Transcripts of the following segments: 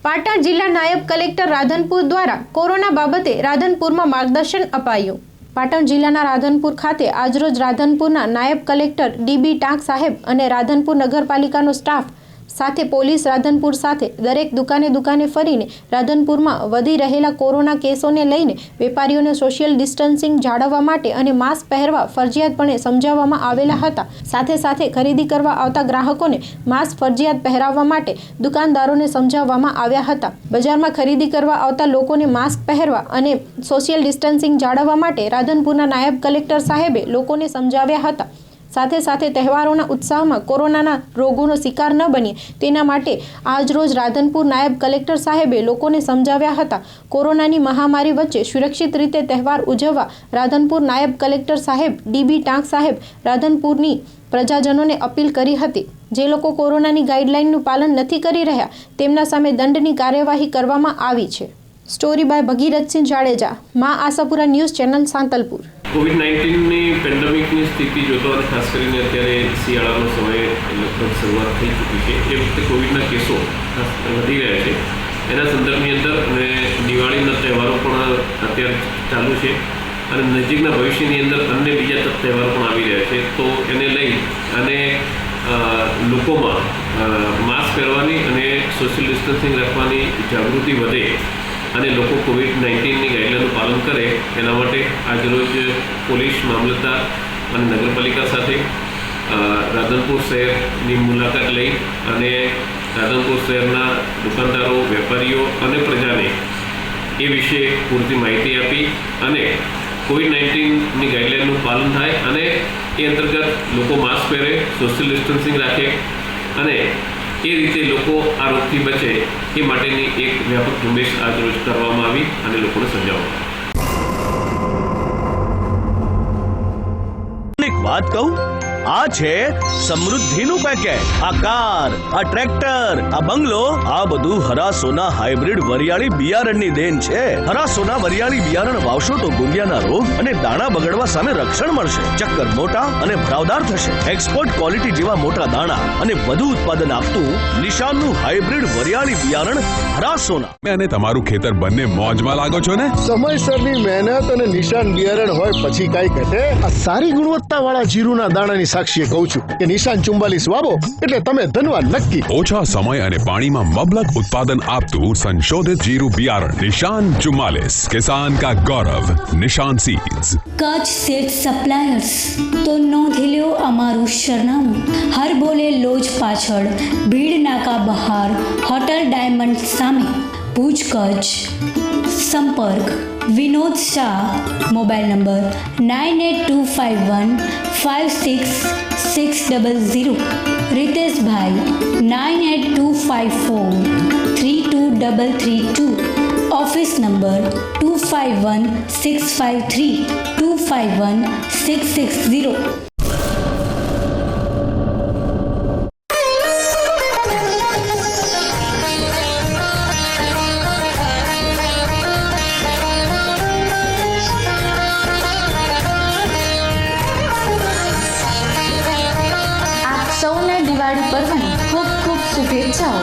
પાટણ જિલ્લા નાયબ કલેક્ટર રાધનપુર દ્વારા કોરોના બાબતે રાધનપુરમાં માર્ગદર્શન અપાયું। પાટણ જિલ્લાના રાધનપુર ખાતે આજરોજ રાધનપુરના નાયબ કલેક્ટર ડીબી ટાંક સાહેબ અને રાધનપુર નગરપાલિકાનો સ્ટાફ સાથે પોલીસ રાધનપુર સાથે દરેક દુકાને ફરીને રાધનપુરમાં વધી રહેલા કોરોના કેસોને લઈને વેપારીઓને સોશિયલ ડિસ્ટન્સિંગ જાળવવા માટે અને માસ્ક પહેરવા ફરજિયાતપણે સમજાવવામાં આવેલા હતા। સાથે ખરીદી કરવા આવતા ગ્રાહકોને માસ્ક ફરજિયાત પહેરાવવા માટે દુકાનદારોને સમજાવવામાં આવ્યા હતા। બજારમાં ખરીદી કરવા આવતા લોકોને માસ્ક પહેરવા અને સોશિયલ ડિસ્ટન્સિંગ જાળવવા માટે રાધનપુરના નાયબ કલેક્ટર સાહેબે લોકોને સમજાવ્યા હતા। સાથે તહેવારોના ઉત્સાહમાં કોરોનાના રોગોનો શિકાર ન બને તેના માટે આજરોજ રાધનપુર નાયબ કલેક્ટર સાહેબે લોકોને સમજાવ્યા હતા। કોરોનાની મહામારી વચ્ચે સુરક્ષિત રીતે તહેવાર ઉજવવા રાધનપુર નાયબ કલેક્ટર સાહેબ ડીબી ટાંક સાહેબ રાધનપુરની પ્રજાજનોને અપીલ કરી હતી। જે લોકો કોરોનાની ગાઈડલાઈનનું પાલન નથી કરી રહ્યા તેમના સામે દંડની કાર્યવાહી કરવામાં આવી છે। સ્ટોરી બાય ભગીરથસિંહ જાડેજા, મા આશાપુરા ન્યૂઝ ચેનલ, સાંતલપુર। કોવિડ-19ની પેન્ડેમિકની સ્થિતિ જોતા ખાસ કરીને અત્યારે શિયાળાનો સમય લગભગ શરૂઆત થઈ ચૂકી છે। એ વખતે કોવિડના કેસો વધી રહ્યા છે। એના સંદર્ભની અંદર અને દિવાળીના તહેવારો પણ અત્યારે ચાલુ છે અને નજીકના ભવિષ્યની અંદર અન્ય બીજા તહેવારો પણ આવી રહ્યા છે। તો એને લઈ અને લોકોમાં માસ્ક પહેરવાની અને સોશિયલ ડિસ્ટન્સિંગ રાખવાની જાગૃતિ વધે અને લોકો કોવિડ-19ની ગાઈડલાઈનનું પાલન કરે એના માટે આજરોજ પોલીસ, મામલતદાર અને નગરપાલિકા સાથે રાધનપુર શહેરની મુલાકાત લઈ અને રાધનપુર શહેરના દુકાનદારો, વેપારીઓ અને પ્રજાને એ વિશે પૂરતી માહિતી આપી અને કોવિડ-19ની ગાઈડલાઈનનું પાલન થાય અને એ અંતર્ગત લોકો માસ્ક પહેરે, સોશિયલ ડિસ્ટન્સિંગ રાખે અને એ રીતે લોકો આ રોગથી બચે એ માટેની એક વ્યાપક ઝુંબેશ આજરોજ કરવામાં આવી અને લોકોને સમજાવવામાં એક વાત કહું, આ છે સમૃદ્ધિનું પેકેટ। આ કાર, આ ટ્રેક્ટર, આ બંગલો, આ બધું હરા સોના હાઇબ્રિડ વરિયાળી બિયારણની દેન છે। હરા સોના વરિયાળી બિયારણ વાવશો તો ગુંડિયાના રોગ અને દાણા બગડવા સામે રક્ષણ મળશે। ચક્કર મોટા અને ભરાવદાર થશે। એક્સપોર્ટ ક્વોલિટી જેવા મોટા દાણા અને વધુ ઉત્પાદન આપતું નિશાનનું હાઇબ્રિડ વરિયાળી બિયારણ હરા સોના। અને તમારું ખેતર બંને મોજમાં લાગો છો ને? સમયસરની મહેનત અને નિશાન બિયારણ હોય પછી કાઈ ઘટે? આ સારી ગુણવત્તાવાળા જીરુના દાણાની સાક્ષીએ કહું છું કે નિશાન 44 વાવો એટલે તમે ધનવાન નક્કી। ઓછા સમય અને પાણીમાં મબલક ઉત્પાદન આપતું સંશોધિત જીરું બિયારણ નિશાન 44, કિસાન કા ગૌરવ, નિશાન સીડ્સ। કચ્છ સીડ સપ્લાયર્સ તો નોંધી લ્યો અમારું સરનામું। હર બોલે લોજ પાછળ, ભીડ નાકા બહાર, હોટલ ડાયમંડ સામે, ભુજ, કચ્છ। સંપર્ક Vinod Shah, mobile number 9825156600, Riteshbhai 9825432332, office number 251653251660। સૌને દિવાળી પર્વની ખૂબ શુભેચ્છાઓ।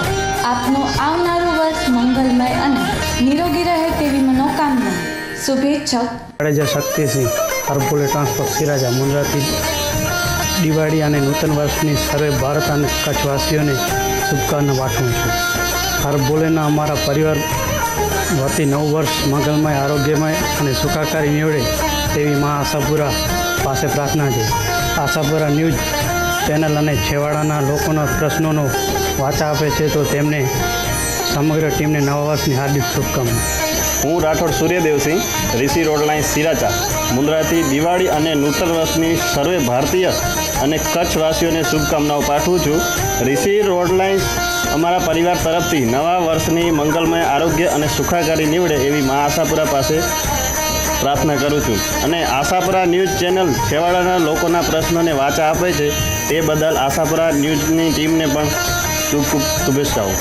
આપનું આવનારું વર્ષ મંગલમય અને નિરોગી રહે તેવી મનોકામના। શુભેચ્છક જાડેજા શક્તિસિંહ, હરભોલે ટ્રાન્સપોર્ટ સિરાજા, મુન્દ્રાથી દિવાળી અને નૂતન વર્ષની સર્વે ભારત અને કચ્છવાસીઓને શુભકામના પાઠવું છું। હરભોલેના અમારા પરિવાર વતી નવું વર્ષ મંગલમય, આરોગ્યમય અને સુખાકારી નીવડે તેવી મા આશાપુરા પાસે પ્રાર્થના છે। આશાપુરા ન્યૂઝ ચેનલ અને છેવાડાના લોકોના પ્રશ્નોનો વાચા આપે છે તો તેમને સમગ્ર ટીમને નવા વર્ષની હાર્દિક શુભકામના। હું રાઠોડ સૂર્યદેવસિંહ, ઋષિ રોડ લાઇન સિરાચા, મુન્દ્રાથી દિવાળી અને નૂતન વર્ષની સર્વે ભારતીય અને કચ્છવાસીઓને શુભકામનાઓ પાઠવું છું। ઋષિ રોડ લાઇન અમારા પરિવાર તરફથી નવા વર્ષની મંગલમય, આરોગ્ય અને સુખાકારી નીવડે એવી મા આશાપુરા પાસે પ્રાર્થના કરું છું અને આશાપુરા ન્યૂઝ ચેનલ છેવાડાના લોકોના પ્રશ્નોને વાચા આપે છે તે બદલ આશાપુરા ન્યૂઝની ટીમને પણ ખૂબ શુભેચ્છાઓ।